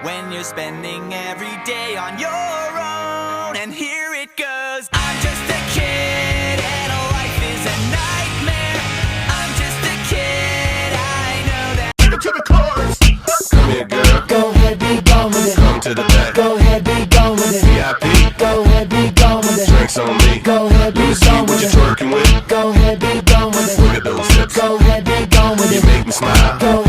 when you're spending every day on your own. And here it goes. I'm just a kid and life is a nightmare. I'm just a kid, I know that. Take it to the cars. Come here, girl. Go ahead, be gone with it. Come to the back. Go ahead, be gone with it. VIP. Go ahead, be gone with it. Drinks on me. Go ahead, be Let me see gone what with you're it. twerking with. Go ahead, be gone with it. Look at those hips. Go ahead, be gone with You it. make me smile. Go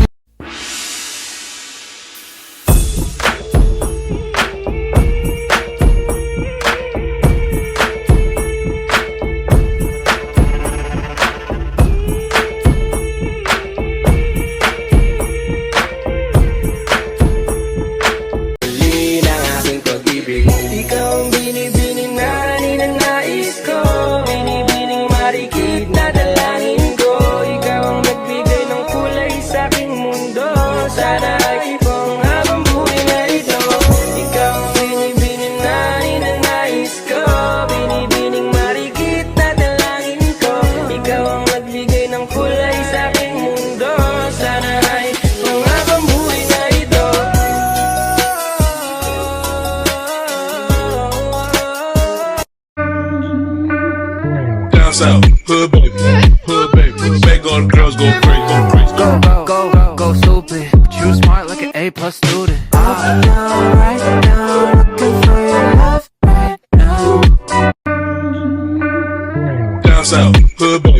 Huli ng aking pag-ibig. Ikaw ang binibining na ninanais ko. Binibining marikit na dalangin ko. Ikaw ang nagbigay ng kulay sa aking mundo. Sana ay ipong habang buhay na ito. Ikaw ang binibining na ninanais ko. Binibining marikit na dalangin ko. Ikaw ang nagbigay ng kulay sa aking mundo. Sana ay ipong habang buhay na ito. Down south, hood baby, make all the girls go crazy, go crazy. Go stupid. But you smart like an A+ student. right now, looking for your love right now. Down south, hood baby,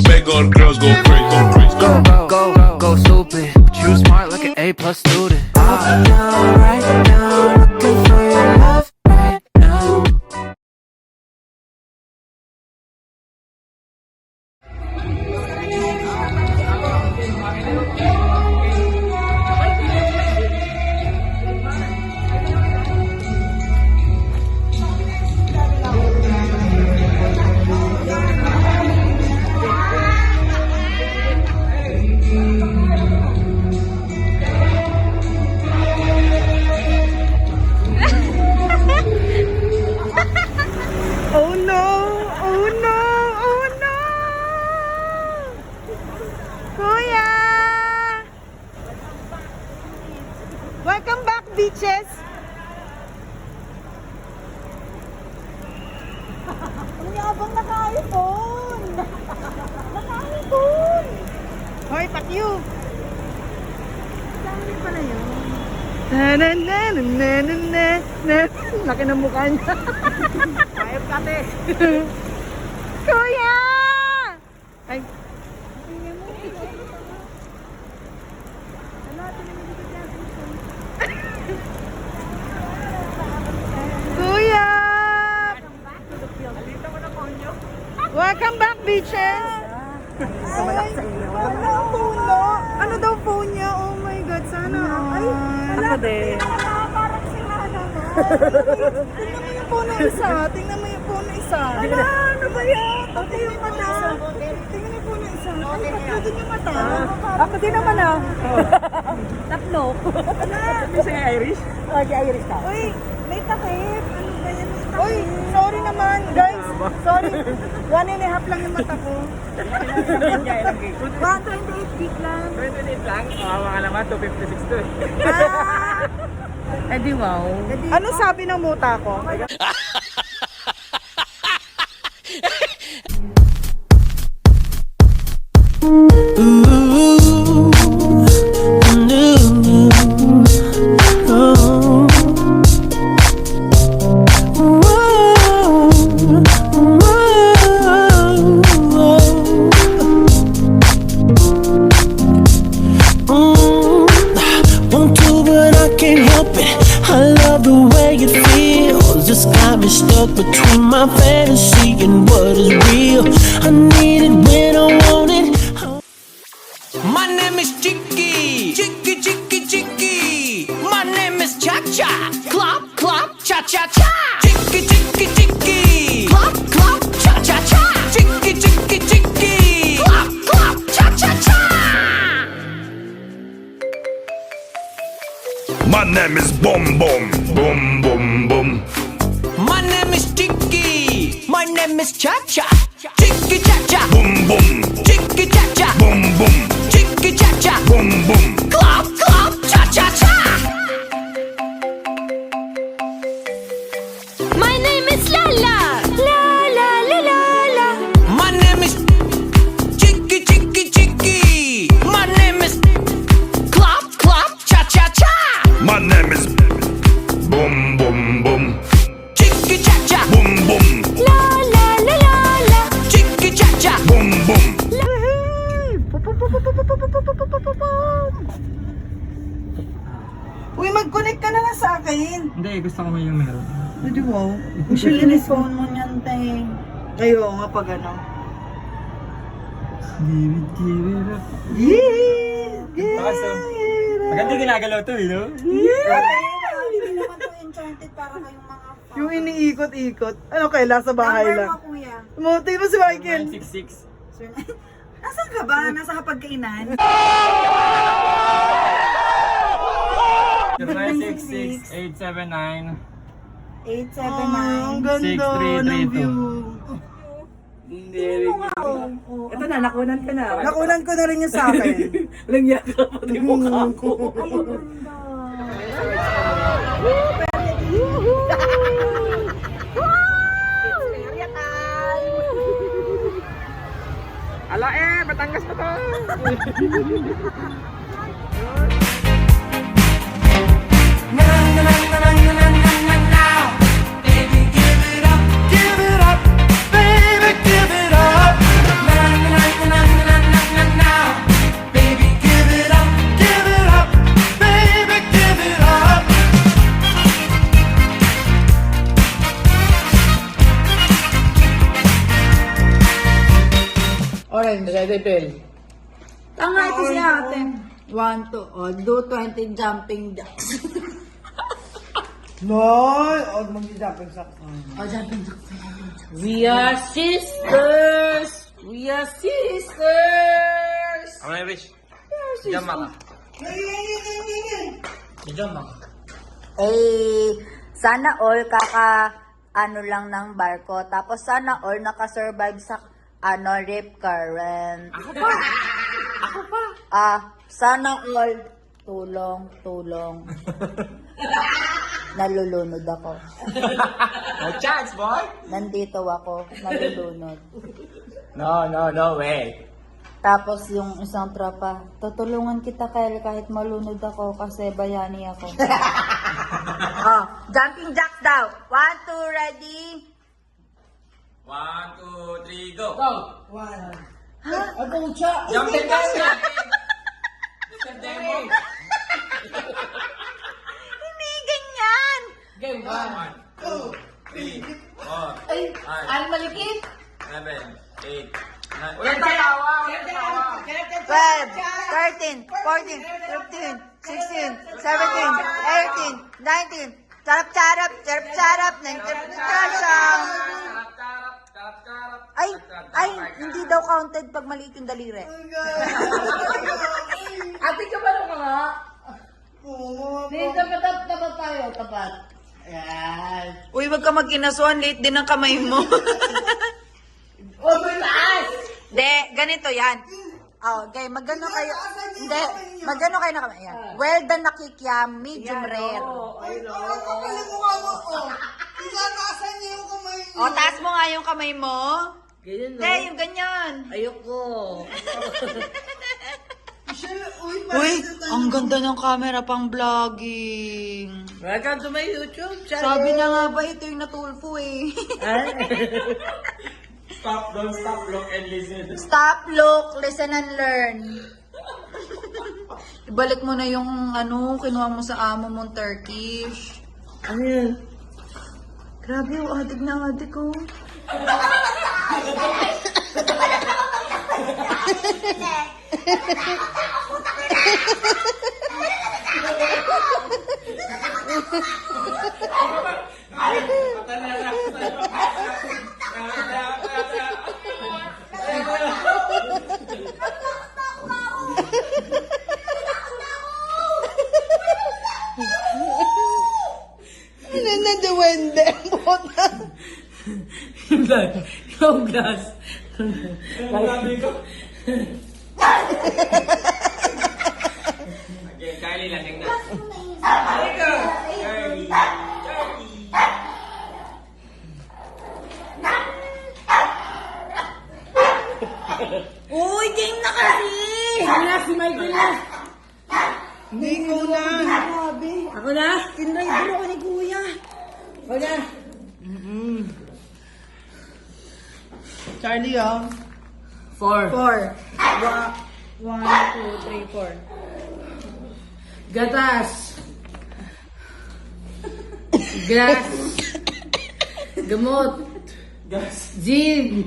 make all the girls go crazy, go crazy. Go stupid. But you smart like an A+ student. Right now, looking for your love right now. Oh no! Oh no! Oh no! Kuya! Welcome back, beaches! Ang yabang naka-iPhone! Naka-iPhone! Hoy, pakyu! Saan pala yun? Laki ng mukha niya. Ayop ka, te. Kuya! Ay. Kuya! Welcome back, beaches! Ay, wala ang puno. Ano daw phone niya? Oh my God, sana. Ay, ako din. Parang si Hana, no? Tingnan mo yung puno isa. Tingnan mo yung puno isa. Ala, ano ba yan? Tatlo yung mata. Tingnan mo yung puno isa. Ay, tatlo din yung mata. Ako din naman, ah. Tatlo. Ala. Hindi siya Irish? Okay, Irish ka. Uy, may takip. Ano ba yan? Uy, sorry naman, guys. Sorry. 1.5 lang yung mata ko. 128 gig lang. 28 lang? Kawawa ka naman, 256 to eh. Eh di wow. Ano sabi ng muta ko? Want to, but I can't help it. I love the way it feels. It's got me stuck between my fantasy and what is real. I need it when I want it. My name is Chicky, Chicky, Chicky, Chicky. My name is Cha Cha, Clop, Clop, Cha Cha Cha. Chicky, Chicky, Chicky, Clop, Clop, Cha Cha Cha. Chicky, Chicky, Chicky, Clop, Clop, Cha Cha Cha. My name is Boom Boom, Boom Boom Boom. My name is Chicky. My name is Cha Cha. Chicky Cha Cha. Boom Boom, Chicky Cha Cha. Boom Boom, Chicky Cha Cha. Boom Boom. Clop, clop, cha cha cha. La la la la la la la. My name is Chicky Chicky Chicky. My name is Clop Clop Cha Cha Cha. My name is Boom Boom Boom. Chicky Cha Cha. Boom Boom. La la la la la. Chicky Cha Cha. Boom Boom. Uy, mag-connect ka na nga sa akin. Hindi, gusto ko may yung meron. Hindi wow. Usually, phone mo niyan, tay. Ayo nga pag ano. Give it up. Yeah! Kaso, maganda ginagalaw to eh, no? Hindi naman to enchanted para kayong mga fan. Yung iniikot-ikot. Ano kaila sa bahay Number lang? mo, kuya. Ano? Muti mo si Michael. 966. Nasaan ka ba? Nasa kapagkainan? 966-879. 879. Ah, Ang ganda 6332. ng view. Ito na, nakunan ka na. Nakunan ko na rin yung sa akin. Langya ka pa din mukha ko. Ala Batangas pa to. Tanga ito si ate. 1, 2, do 20 jumping jacks. No, mag-jumping jacks. Jumping jacks. We are sisters! We are sisters! Ano yung Rich? Jama ka. Jama ka. Sana all ano lang ng barko. Tapos sana all nakasurvive sa rip current. Ako pa. Sana all tulong. Nalulunod ako. No chance, boy! Nandito ako, nalulunod. No way. Tapos yung isang tropa, tutulungan kita Kyle kahit malunod ako kasi bayani ako. Jumping jacks daw. 1, 2, ready? 1, 2, 3, go! Ako siya. Jumping ka siya! Hindi ganyan! Game 1, 2, 3, 4, Ay, ang malikit. 7, 8, 9. Ulan tawa! 12, 13, 14, 15, 16, 17, 18, 19. Charap-charap, charap-charap, charap-charap. Ay, hindi daw counted pag maliit yung daliri. Ate ka ba ng mga? Tapat tayo, tapat. Ayan. Uy, wag ka mag-inasuan. Late din ang kamay mo. De, ganito yan. Okay, magano kayo. Hindi, magano kayo na kamay. Ayan. Well done na kikiam, medium rare. O, taas mo nga yung kamay mo. Ganyan, Hindi, yung ganyan. Ayoko. Uy, ang ganda ng camera pang vlogging. Welcome to my YouTube channel. Sabi na nga ba ito yung natulfo eh. Stop, don't stop, look and listen. Stop, look, listen and learn. Ibalik mo na yung kinuha mo sa amo mong Turkish. Ano yun? Grabe, adik na adik ko. Ano na duwende? Bota. Yung glass. Okay, Kylie lang yung na. Kylie. Uy, game na kasi! Wala si Michael na. Hindi ko na. Grabe. Ako na? Kinrider ako ni Kuya. Ako na. Charlie, oh. 4. 4. 1, 2, 3, 4. Gatas. Glass. Gamot. Gin.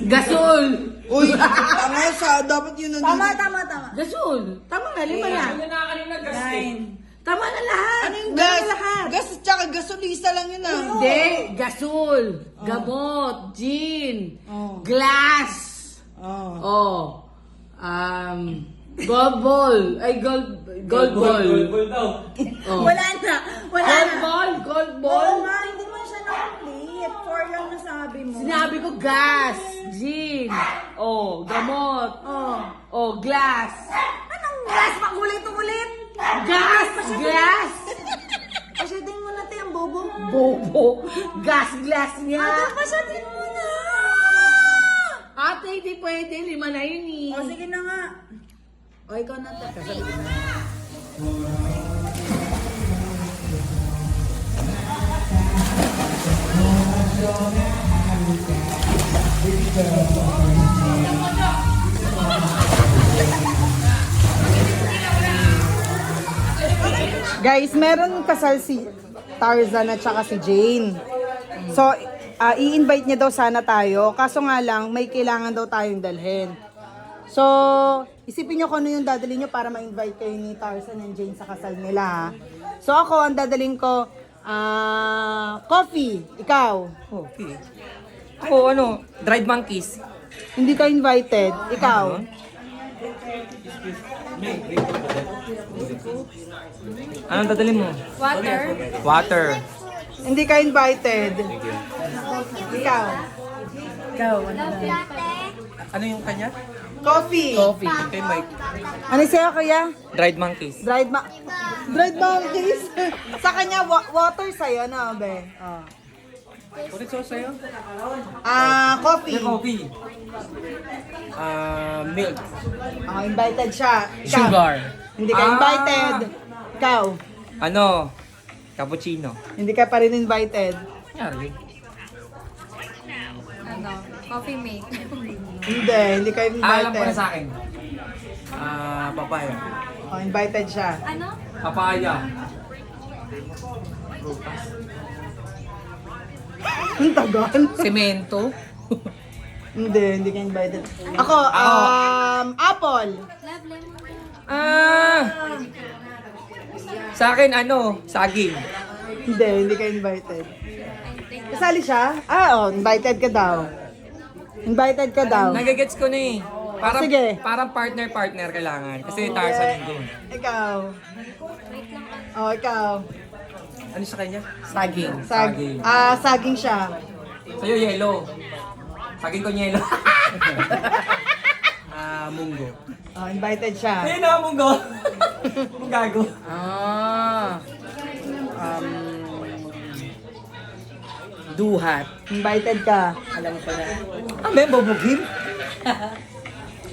Gasol. Uy, tama siya. Dapat yun nandito. Tama. Gasol. Tama nga, 5 na. 9. Tama na lahat. Ano yung gas? Gas at saka gasolisa lang yun ah. Hindi. Gasol. Gamot. Gin. Oh. Glass. Oh. Oh. Gold ball. Ay, gold ball. Oh. Wala na. Gold Oo ball. nga, hindi mo siya na-complete. 4 lang nasabi mo. Sinabi ko gas. Gin. Oh, gamot. Oh, glass. Anong gas? Makulit-ulit. Gas. Glass. Pasyatin mo na tayo ang bobo. Bobo. Gas glass niya. Pasyatin mo na. Ate, hindi pwede. 5 na yun eh. O, sige na nga. O, ikaw na tayo. Guys, meron kasal si Tarzan at saka si Jane. So, i-invite niya daw sana tayo. Kaso nga lang, may kailangan daw tayong dalhin. So, isipin niyo kung ano yung dadalhin niyo para ma-invite kayo ni Tarzan and Jane sa kasal nila. Ha? So, ako, ang dadalhin ko, coffee. Ikaw. Okay. Ako, dried monkeys. Hindi ka invited. Ikaw. Anong dadalhin mo? Water. Hindi ka invited. Ikaw. Ano yung kanya? Coffee. Okay, Mike. Ano sa'yo, kuya? Dried monkeys. Dried monkeys. Sa kanya, water sa'yo, no, be? Oh. What is sa'yo? Coffee. Coffee. Milk. Invited siya. Ikaw. Sugar. Hindi ka invited. Ikaw. Cappuccino. Hindi ka pa rin invited. Yari. Coffee mate. Hindi ka Alam ko na invited. sa akin. Papaya. Invited siya. Ano? Papaya. Ang tagal. Semento. Hindi ka invited. Ako, apple. Love lemon. Sa akin, saging. Hindi ka invited. Kasali siya? Invited ka daw. Invited ka daw. Nagagets ko na eh. Parang, Sige. parang partner kailangan. Kasi Tarzan yung doon. Ikaw. Ikaw. Ano sa kanya? Saging. Saging siya. Sa'yo, yellow. Saging ko yellow. Munggo. Invited siya. Ayun na, munggo. Mung gago. Duhat. Invited ka. Alam ko na. May bubugin?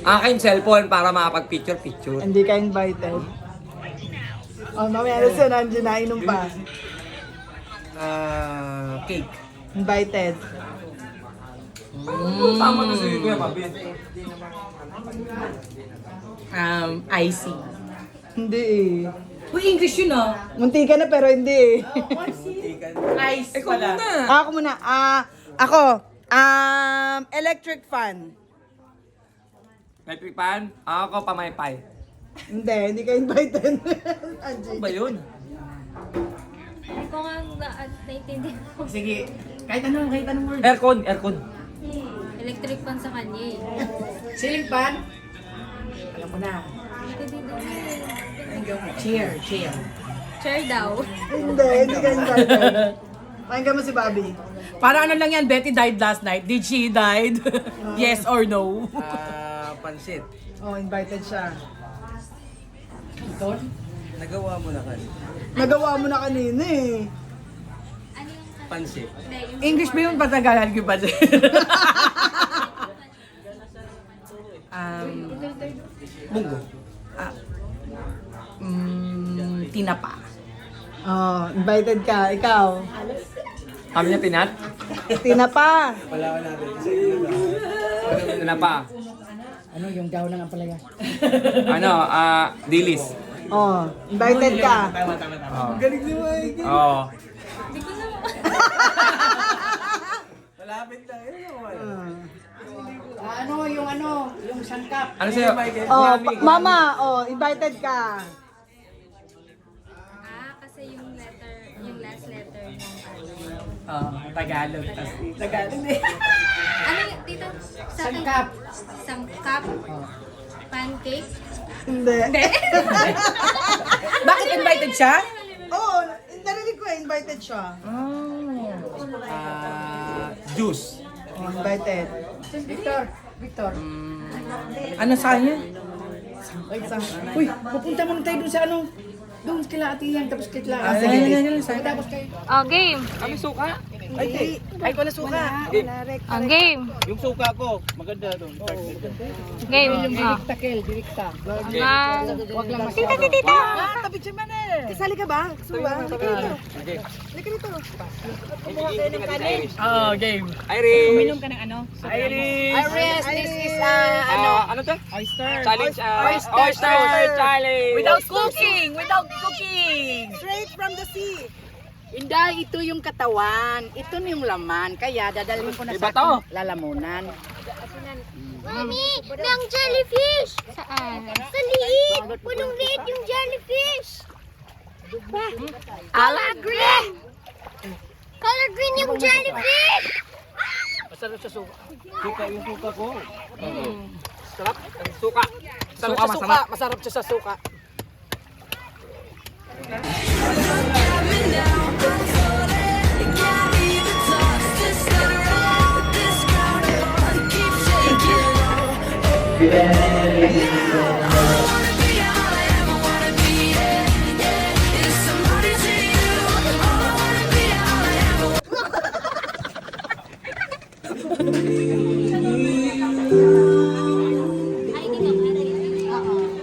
Akin cellphone para makapag-picture. Hindi ka invited. Mamaya na siya, nandiyan na, inom pa. Cake. Invited. Tama na sa'yo, Kuya Mabit. Icy. Hindi eh. Uy, English yun ah. Munti ka na pero hindi eh. Ice Ikaw muna. Ako muna. Ako. Electric fan. Electric pan? Ako pamaypay. Hindi ka invited. Ano ba yun? Hindi ko nga naiintindihan. Sige. Kahit anong word. Aircon. Electric fan sa kanya eh. Ceiling fan. Alam mo na. Chair. Chair daw. Hindi ka invited. Pakinggan mo si Bobby. Para ano lang yan, Betty died last night. Did she died? Yes or no? Pansit. Invited siya. Nagawa mo na kasi. Nagawa mo na kanina eh. Ano yung Pansit. Hindi, yung English ba yung patagalan ko pa Munggo. Tinapa. Oh, invited ka. Ikaw. Kami na pinat? Tinapa. Ano pa? Ano yung daw ng ampalaya? Ano, dilis. Oh, invited ka. Oh. Galing ni Mike. Oo. Hindi ko na Yung sangkap. Ano sa'yo? Oh, mama, oh, invited ka. kasi yung last letter ng ano. Tagalog. Tagalog eh. Ano yung, tito? Sangkap. Sangkap? Pancake? Hindi. Bakit invited siya? Oo, narinig ko invited siya. Juice. Oh, invited. Victor. Ano sa kanya? Uy, pupunta muna tayo dun sa ano. Doon kila Ate Yang, tapos kila Ate Yang. Tapos kayo. Oh, game. Kami suka. Ay, wala suka. Ang game. Yung suka ko, maganda doon. Game. Direkta. Wag lang Tita, tita! Tabi siya man eh. Kasali ka ba? Suwa? Halika dito. Halika dito. Kumuha kayo ng kanin. Oh, game. Iris! Uminom ka ng ano? Iris, this is Ano to? Oyster. Challenge. Oyster challenge! Without cooking! Without cooking! straight from the sea. Hindi, ito yung katawan. Ito na yung laman. Kaya dadalhin ko na Iba sa to. lalamunan. Mami, may ang jellyfish! Saan? Sa liit! Punong liit yung jellyfish! Color green! Color green yung jellyfish! Masarap sa suka. Suka yung suka ko. Sarap. Suka. Sarap sa suka. Masarap siya sa suka.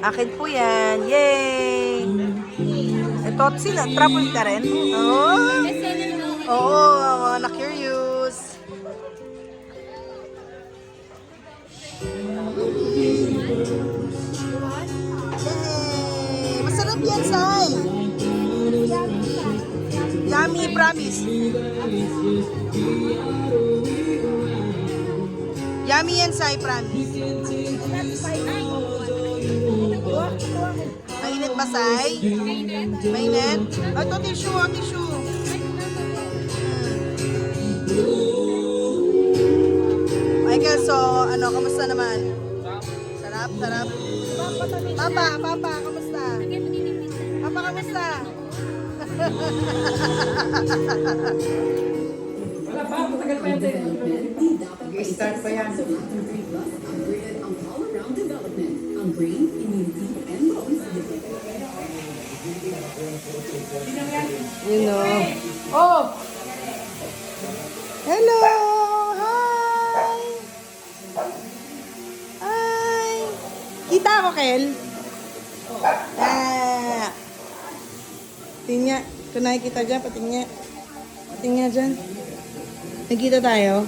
Akin po yan. Yay! Ito, sila, travel ka rin? Oo. Oo, na-curious. Yay! Masarap yan, Sai! Yummy, promise. Yummy yan, Sai, promise. Mainit ba, Sai? Mainit? Ay, ito, tissue, tissue. Michael, so, ano, kamusta naman? Sarap, sarap. Papa, kamusta? Papa, kamusta? Wala pa, matagal pa yan. Start pa yan. You know. Oh! Hello! Hi! Hi! Kita ako, Kel? Ah! Tingnan. Kung nakikita dyan, patingnan. Patingnan dyan. Nagkita tayo?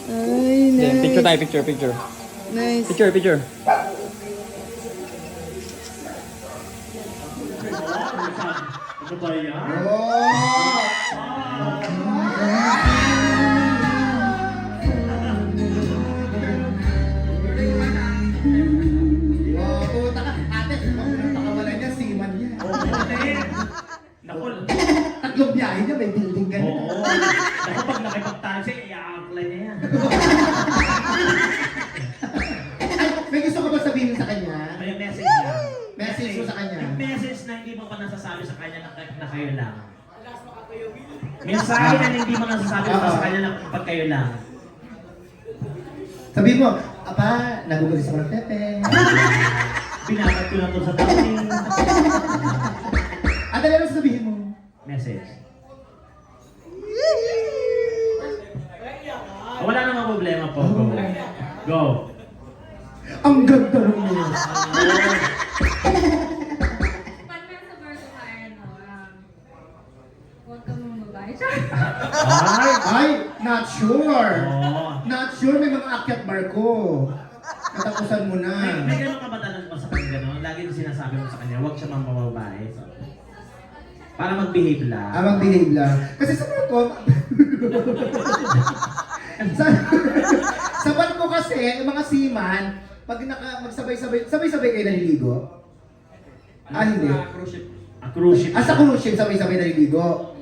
Ay, nice. Picture tayo, picture. Nice. Picture. Tatlong biyahe niya, may building ka na. Oo. Ako pag nakipagtalo siya, i-aakla niya yan. Ay, may gusto ka ba sabihin sa kanya? May message niya. Message mo sa kanya? Yung message na hindi mo pa nasasabi sa kanya na kayo lang. Mensahe na hindi mo nasasabi pa sa kanya na pag kayo lang. Sabihin mo, Apa, nagugulis ako ng Pepe. Binagat ko na to sa dami. Ano na sabihin mo? Message. Wala namang problema po. Go. Go. Ang ganda ng mo. Pag nasa bar ko kaya, huwag ka mong babae. Ay, not sure. Oo. Not sure, may mga akyat barko. Katapusan mo na. May gano'n ka ba talaga sa kanya gano'n? Lagi yung sinasabi mo sa kanya, huwag siya mambababae. So, para mag-behave lang. Mag-behave lang. Kasi sa barko, sa barko kasi, yung mga seaman, pag magsabay-sabay kayo naliligo? Hindi. Cruise ship. Sa cruise ship, sabay-sabay naliligo.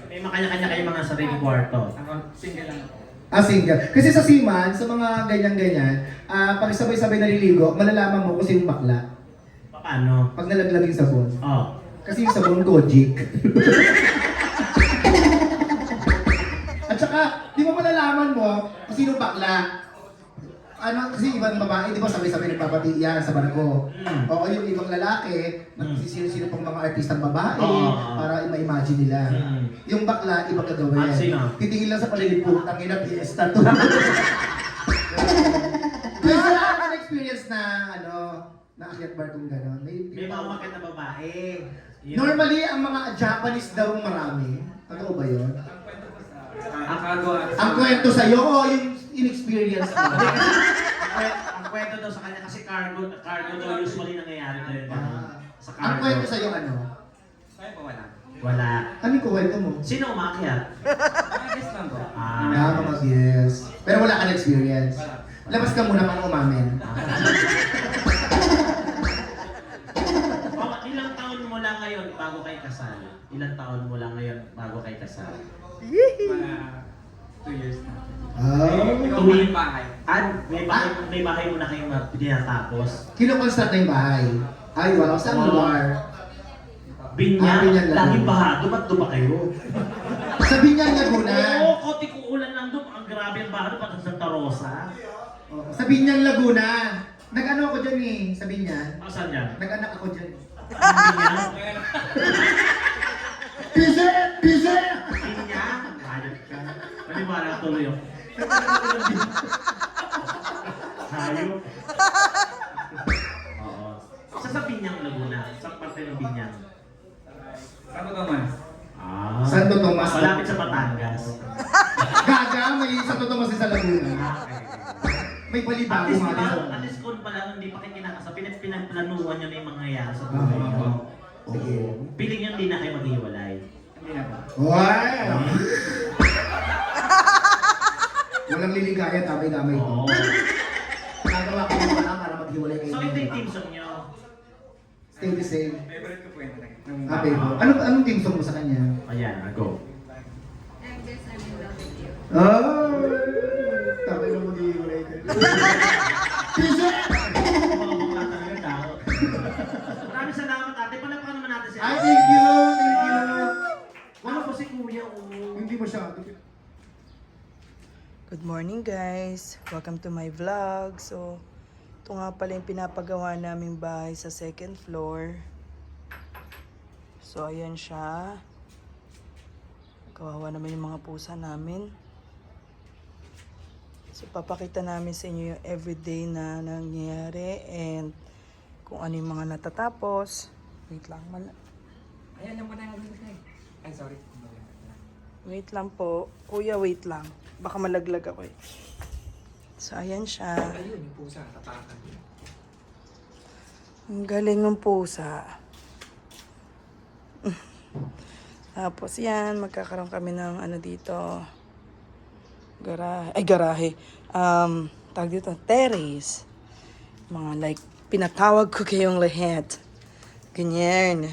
May makanya-kanya kayo mga sariling kwarto. Single. Kasi sa seaman, sa mga ganyan-ganyan, pag sabay-sabay naliligo, malalaman mo kung sinong bakla. Paano? Pag nalaglag yung sabon. Oh. Kasi yung sabon, Gojik. At saka, di mo malalaman mo kung sinong bakla. Kasi ibang babae, di ba sabay-sabay nagpapati yan sa barko. O yung ibang lalaki, sino-sino pang mga artistang babae, para ma-imagine nila. Yung bakla, ibang gagawin. Sino? Titingin lang sa palilipot, ang ina, fiesta to. Kasi wala ka na-experience na, naakyat bar kung gano'n. May mga umakit na babae. Normally, ang mga Japanese daw marami. Totoo ba yun? Ang kwento sa'yo o yung in-experience mo? Ang kwento daw sa kanya kasi cargo daw usually nangyayari doon. Sa cargo. Ang kwento sa'yo ano? Wala. Ano yung kwento mo? Sino umakyat? Mga guess. Pero wala ka na experience. Labas ka muna para umamin. Ilang taon mo lang ngayon bago kay kasal? Ilang taon mo lang ngayon bago kay kasal? 2 years na. Tuwing bahay. May bahay mo na kayong pinatapos. Kino-construct na yung bahay. Ay, wow. Saan lugar? Binyang, Binyang Laguna. laging baha. Dumat ba kayo? Sa Binyang Laguna. Oo, konti ko ulan lang doon. Ang grabe ang baha doon pati sa Santa Rosa. Sa Binyang Laguna. Nag-ano ako dyan eh, sa Binyang. Saan yan? Nag-anak ako dyan. Binyang? Pise! Pise! Binyang? Hayop ka. Maniwala tuloy ako. Hayop. Oo. Sa Binyang Laguna. Sa parte ng Binyang. Santo Tomas. Santo Tomas. Malapit sa Batangas. Gaga, may Santo Tomas sa Laguna. May balibago nga din sa At least kung pala hindi pa kayo kinakasal, pinagplanuhan nyo na yung mangyayari sa buhay nyo. Sige. Piling nyo hindi na kayo maghiwalay. Hindi na ba? Wow! Walang liligaya, damay-damay ito. Oo. Nagawa ko naman pala para maghiwalay kayo. So ito yung team song nyo. Stay the same. Favorite ko po yun. Babe. Anong team song mo sa kanya? Ayan, go. I guess I'm in love with you. Oh! Tapos na maghiwalay kayo. Pise! Maraming salamat ate. Palapakan naman natin siya. Ay, thank you! Thank you! Ano po si Kuya? Hindi masyado. Good morning guys! Welcome to my vlog. So, ito nga pala yung pinapagawa naming bahay sa second floor. So, ayan siya. Kawawa naman yung mga pusa namin. So, papakita namin sa inyo yung everyday na nangyayari and kung ano yung mga natatapos. Wait lang. Ayan lang muna yung ay, sorry. Wait lang po. Kuya, wait lang. Baka malaglag ako eh. So, ayan siya. Ayun, yung pusa, tatakan. Ang galing ng pusa. Tapos yan, magkakaroon kami ng ano dito. Garahe. Tawag dito, terrace. Mga like, pinatawag ko kayong lahat. Ganyan.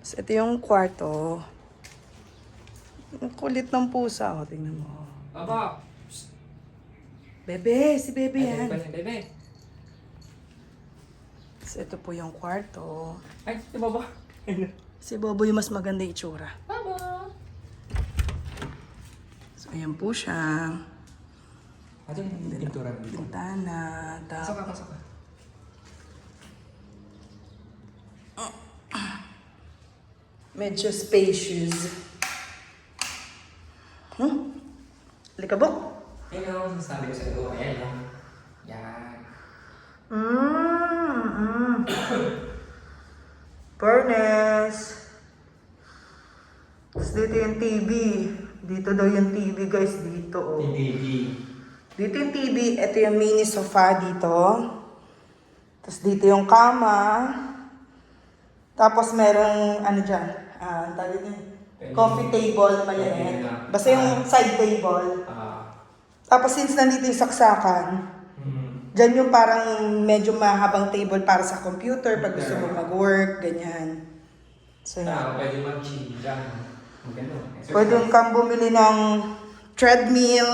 So, ito yung kwarto. Ang kulit ng pusa. O, tingnan mo. Aba! Bebe, si Bebe yan. Bebe! So, ito po yung kwarto. Ay, di ba ba? Si Bobo yung mas maganda itsura. Baba! So, ayan po siya. Ito yung pintura dito. Bintana. Pasok ka, pasok ka. Medyo spacious. Likabok. Hello, sabi ko sa iyo, ayan o. Yan. Furnace. Tapos dito yung TV. Dito daw yung TV guys, dito oh. TV. Dito yung TV, ito yung mini sofa dito. Tapos dito yung kama. Tapos merong ano dyan, tawag niya, coffee table na maliit. Basta yung side table. Tapos since nandito yung saksakan, dyan yung parang medyo mahabang table para sa computer pag gusto mo mag-work, ganyan. So yan. Pwede mag-chill dyan. Pwede kang bumili ng treadmill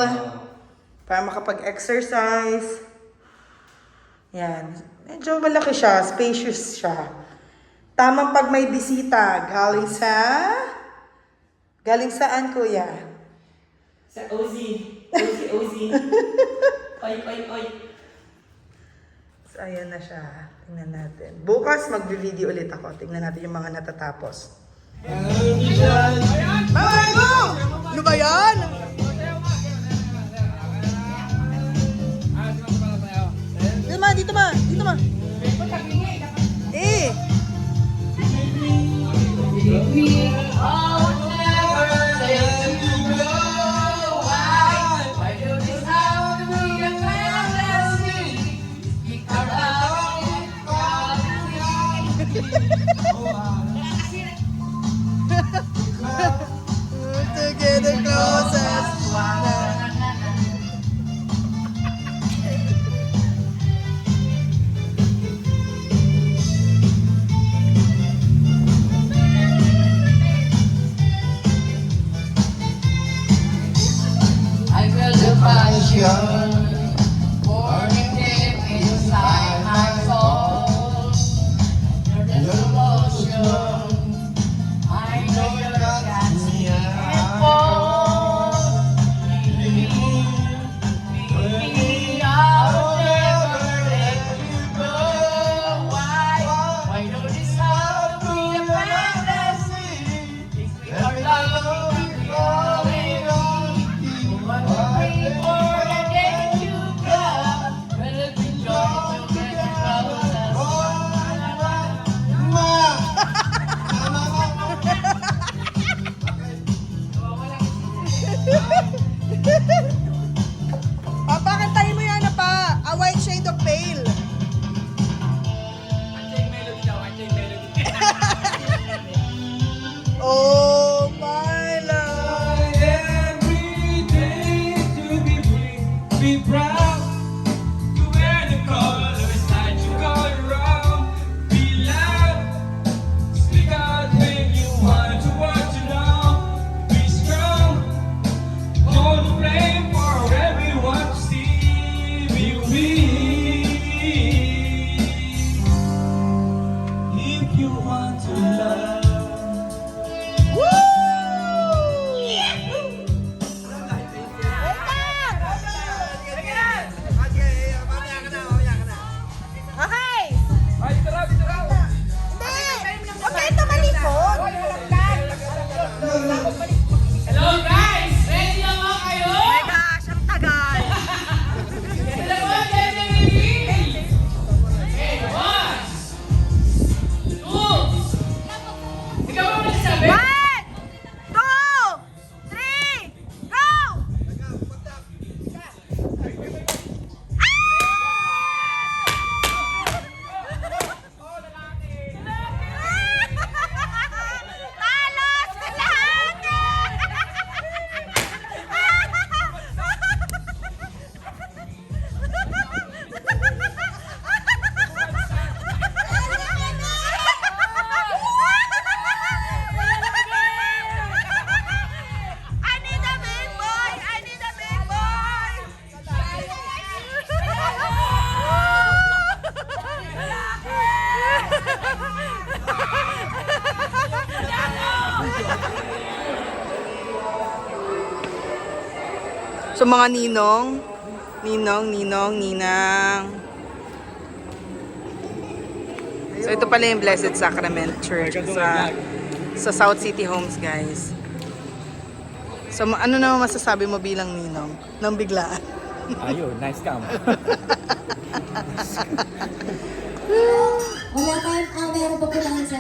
para makapag-exercise. Yan. Medyo malaki siya, spacious siya. Tamang pag may bisita, galing saan, kuya? Sa Ozzy. Ozzy. Oy. So, ayan na siya. Tingnan natin. Bukas, magbe-video ulit ako. Tingnan natin yung mga natatapos. Bye, go! Ano ba yan? Dito ma. Eh! Together closest. I feel the passion burning deep inside my soul. You're the solution. I know you got me and fall. Me, I'll never let you go. Why don't you stop me a fantasy? If we are loving, we are going on. Before the day you come, better be sure to get Papakantahin mo yan na pa. A white shade of pale. Oh my love. Every day to be free, be proud. To wear the colors that you got around. Be loud. Speak out when you want to watch it all. Be strong. Don't blame for everyone to see. Be weak. If you want to love. Okay! Hindi! Huwag kayo tumalikod! Hello guys! Ready na ba kayo? Oh my gosh, ang tagal! Hello, get ready! Okay, 1, 2, ikaw mo nagsabi? 1, 2, 3, go! Talos ka lahat! I need a big boy! I need a big boy! So mga ninong, ninang. So ito pala yung Blessed Sacrament Church sa South City Homes, guys. So, ano naman masasabi mo bilang ninong nang biglaan? Ayun, nice cam. Wala tayong, meron pa po lang sa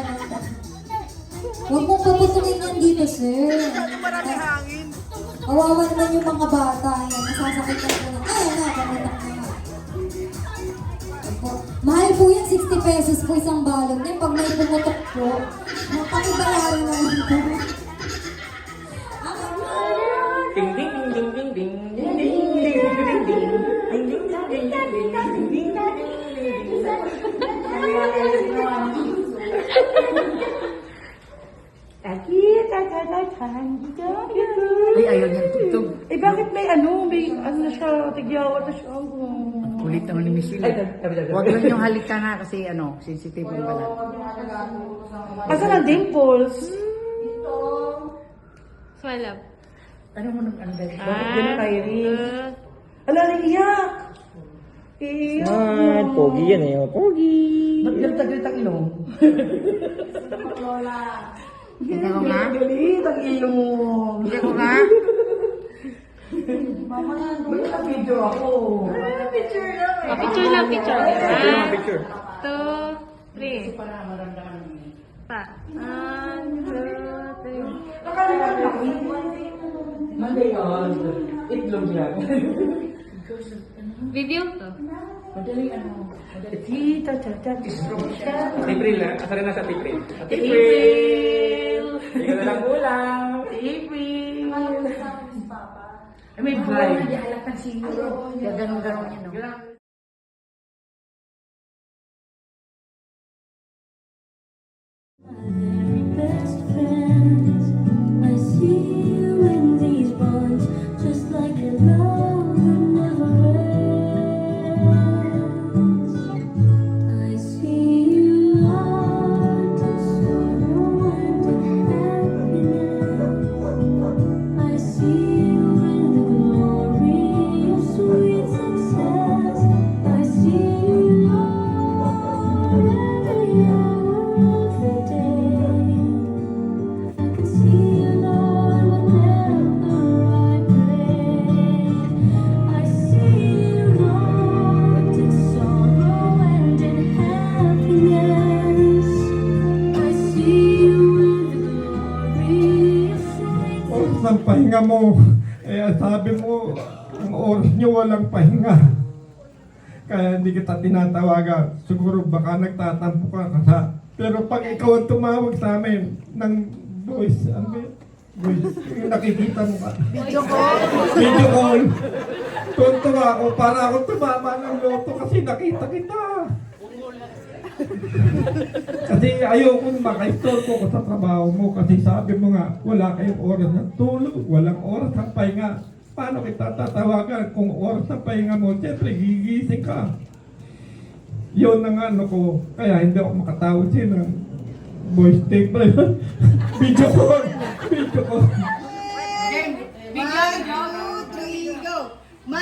Huwag mong paputulin yan dito, sir. Marami hangin. Kawawa naman yung mga bata. Yan, nasasakit na po na. Ay, na, pamatak na nga. Mahal po yan, 60 pesos po isang balon. Yan, pag may pumutok po, mapakibayaran naman po. Ding ding ding ding ding ding ding ding ding ding ding ding ding ding ding Ay, ayaw niya tutog. Eh, bakit may ano na siya, tigyawa na siya. Kulit naman ni Miss Sheila. Huwag lang yung halika na kasi sensitive yung balat. Asan ang dimples? Swallow. Ano mo nang ano dahil? Bakit gano'n tayo rin? Ala, naiiyak! Iiyak mo. Pogi yan eh, pogi. Ba't galit ang ilong? Hindi ko nga. Galit ang ilong. Hindi ko nga. Ba't naka-video ako? Picture lang, picture. Picture. 2, 3. Pa. 1, 2, 3. Mali yun. Itlog yan. Video to. Madali ano. Tita, tata, April na. Asa rin na sa April. April! Ikaw na lang ulang. April! Ay, may blind. Hindi halata siguro. Gaganong-ganon niya, no? Best friends, I see you in these bonds, just like a love that never ends. I see you locked in sorrow and in happiness. I see you in the glory of sweet success. I see you, Lord, every hour, every day. I can see you, Lord, whenever I pray. I see you locked in sorrow and in happiness. I see you in the glory of sweet Oras ng pahinga mo. Sabi mo, ang oras niyo walang pahinga. Kaya hindi kita tinatawagan. Siguro baka nagtatampo ka. Pero pag ikaw ang tumawag sa amin ng voice, ano ba yun? Voice, yung nakikita mo ka. Video call! Video call. Tuntua ako para ako tumama ng loto kasi nakita kita. Kasi ayoko makaistorbo ko sa trabaho mo kasi sabi mo nga wala kayong oras ng tulog, walang oras ng pahinga. Paano kita tatawagan kung oras ng pahinga mo? Siyempre gigising ka. Yun ang ano ko, kaya hindi ako makatawag siya ng voice tape pa yun. Video call. Video call. Video, 1, 2, 3, go! My